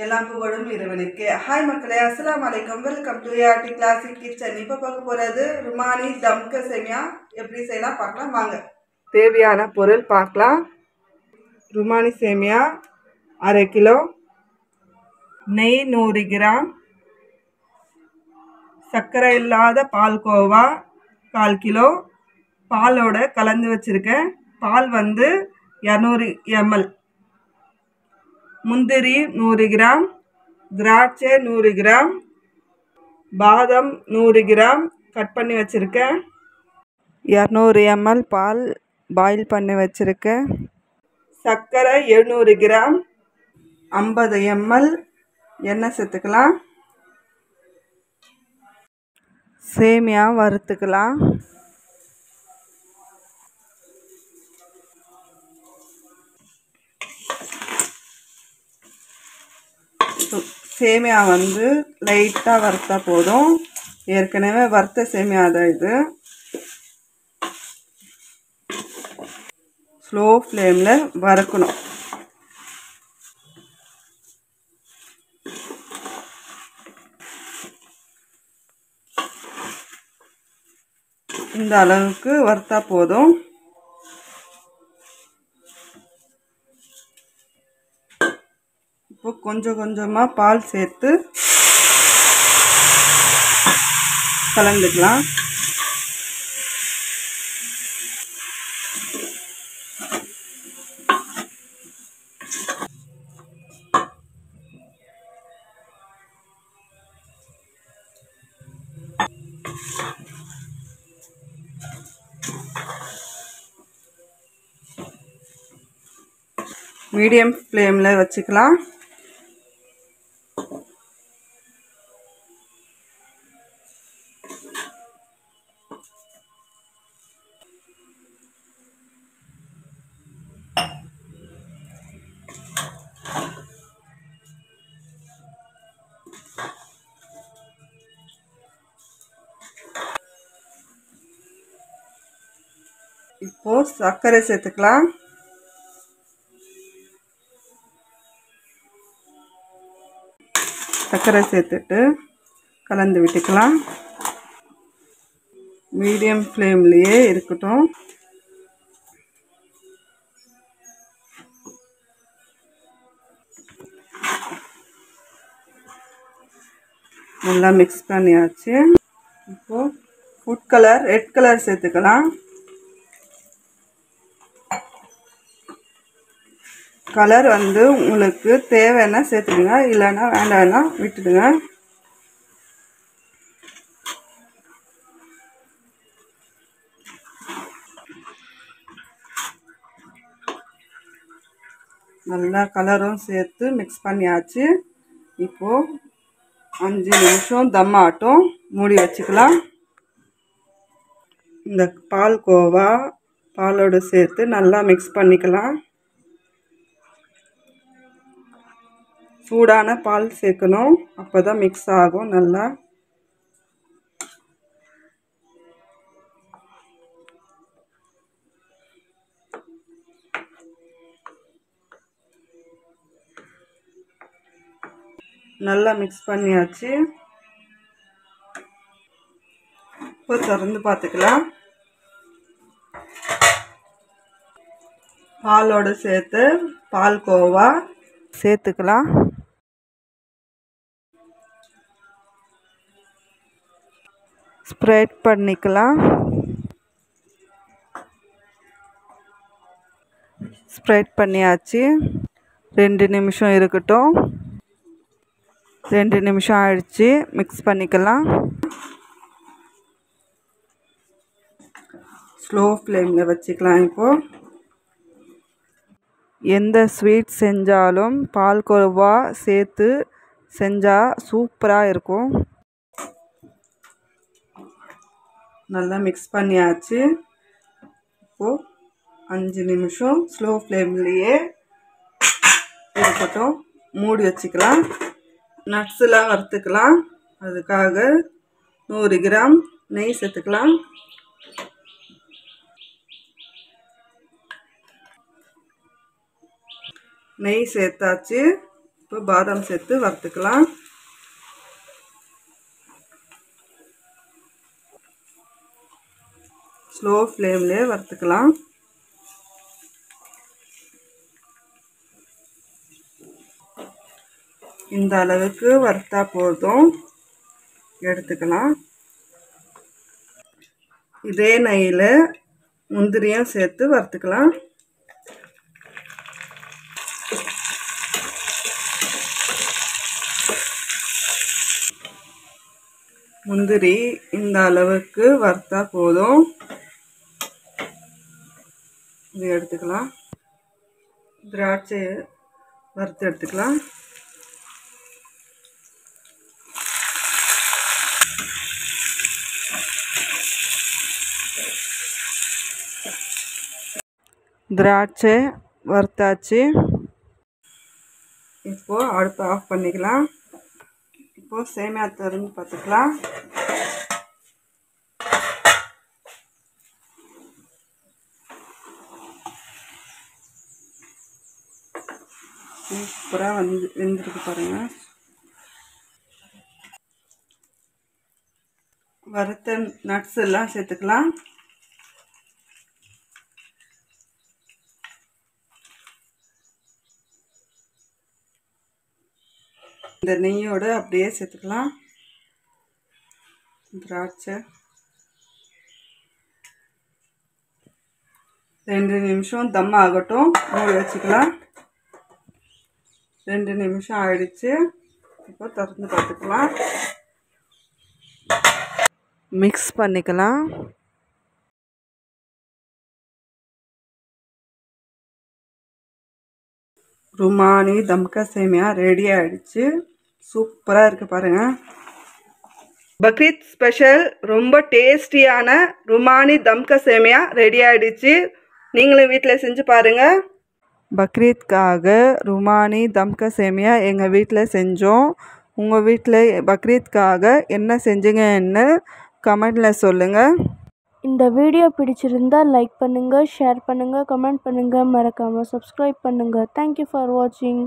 எல்லாம் புகழும் இறைவனுக்கு. ஹாய் மக்களே, அஸ்ஸலாமு அலைக்கும். Welcome to RT classic kitchen. இப்போ பார்க்க போகிறது ருமானி தம்க சேமியா எப்படி செய்யலாம் பார்க்கலாம் வாங்க. தேவையான பொருள் பார்க்கலாம். ருமானி சேமியா 1/2 கிலோ, நெய் 100 கிராம், சர்க்கரை இல்லாத பால்கோவா 1/4 கிலோ, பாலோட கலந்து வச்சுருக்கேன். பால் 200 ml, முந்திரி 100 கிராம், திராட்சை 100 கிராம், பாதாம் 100 கிராம் கட் பண்ணி வச்சுருக்கேன். 200 ml பால் பாயில் பண்ணி வச்சுருக்கேன். சர்க்கரை 700 கிராம், 50 ml எண்ணெய் சேர்த்துக்கலாம். சேமியா வறுத்துக்கலாம். சேமியா லைட்டாக வறுத்தா போதும். ஏற்கனவே வறுத்த சேமியா தான் இது. ஸ்லோ ஃப்ளேமில் வறுக்கணும். இந்த அளவுக்கு வறுத்தா போதும். இப்போ கொஞ்சம் கொஞ்சமாக பால் சேர்த்து கலந்துக்கலாம். மீடியம் ஃப்ளேமில் வச்சுக்கலாம். இப்போ சர்க்கரை சேர்த்துக்கலாம். சர்க்கரை சேர்த்துட்டு கலந்து விட்டுக்கலாம். மீடியம் ஃப்ளேம்லேயே இருக்கட்டும். நல்லா மிக்ஸ் பண்ணியாச்சு. இப்போது ஃபுட் கலர் ரெட் கலர் சேர்த்துக்கலாம். கலர் உங்களுக்கு தேவைன்னா சேர்த்துடுங்க, இல்லைன்னா வேண்டாம்னா விட்டுடுங்க. நல்லா கலரும் சேர்த்து மிக்ஸ் பண்ணியாச்சு. இப்போது 5 நிமிஷம் தம் ஆட்டும், மூடி வச்சுக்கலாம். இந்த பால்கோவா பாலோடு சேர்த்து நல்லா மிக்ஸ் பண்ணிக்கலாம். சூடான பால் சேர்க்கணும், அப்போ தான் மிக்ஸ் ஆகும் நல்லா. நல்லா மிக்ஸ் பண்ணியாச்சு. இப்போ திறந்து பார்த்துக்கலாம். பாலோடு சேர்த்து பால்கோவா சேர்த்துக்கலாம். ஸ்ப்ரெட் பண்ணிக்கலாம். ஸ்ப்ரெட் பண்ணியாச்சு. 2 நிமிஷம் இருக்கட்டும். 2 நிமிஷம் ஆயிடுச்சு. மிக்ஸ் பண்ணிக்கலாம். ஸ்லோ ஃப்ளேமில் வச்சுக்கலாம். இப்போது எந்த ஸ்வீட் செஞ்சாலும் பால்கோவா சேர்த்து செஞ்சால் சூப்பராக இருக்கும். நல்லா மிக்ஸ் பண்ணியாச்சு. இப்போது 5 நிமிஷம் ஸ்லோ ஃப்ளேம்லேயே இருக்கட்டும், மூடி வச்சுக்கலாம். நட்ஸெலாம் வறுத்துக்கலாம். அதுக்காக 100 கிராம் நெய் சேர்த்துக்கலாம். நெய் சேர்த்தாச்சு. இப்போ இப்போ பாதாம் சேர்த்து வறுத்துக்கலாம். ஸ்லோ ஃப்ளேம்லேயே வறுத்துக்கலாம். இந்த அளவுக்கு வறுத்தா போதும், எடுத்துக்கலாம். இதே நெய்யில் முந்திரியும் சேர்த்து வறுத்துக்கலாம். முந்திரி இந்த அளவுக்கு வறுத்தா போதும், இது எடுத்துக்கலாம். திராட்சை வறுத்து எடுத்துக்கலாம். திராட்சை வறுத்தாச்சு. இப்போது அடுப்பை ஆஃப் பண்ணிக்கலாம். இப்போது சேமியா திறந்து பார்த்துக்கலாம். சூப்பராக வெந்திருக்கு பாருங்கள். வறுத்த நட்ஸ் எல்லாம் சேர்த்துக்கலாம். இந்த நெய்யோடு அப்படியே சேர்த்துக்கலாம். திராட்சை 2 நிமிஷம் தம் ஆகட்டும், மூடி வச்சுக்கலாம். 2 நிமிஷம் ஆயிடுச்சு. இப்போ திறந்து பார்த்துக்கலாம். மிக்ஸ் பண்ணிக்கலாம். ருமானி தம்கா சேமியா ரெடி ஆகிடுச்சு. சூப்பராக இருக்குது பாருங்கள். பக்ரீத் ஸ்பெஷல் ரொம்ப டேஸ்டியான ருமானி தம்கா சேமியா ரெடி ஆகிடுச்சு. நீங்களும் வீட்டில் செஞ்சு பாருங்கள். பக்ரீத்காக ருமானி தம்கா சேமியா எங்கள் வீட்டில் செஞ்சோம். உங்கள் வீட்டில் பக்ரீத்காக என்ன செஞ்சீங்கன்னு கமெண்டில் சொல்லுங்கள். இந்த வீடியோ பிடிச்சிருந்தா லைக் பண்ணுங்கள், ஷேர் பண்ணுங்கள், கமெண்ட் பண்ணுங்கள், மறக்காமல் சப்ஸ்கிரைப் பண்ணுங்கள். தேங்க்யூ ஃபார் வாட்சிங்.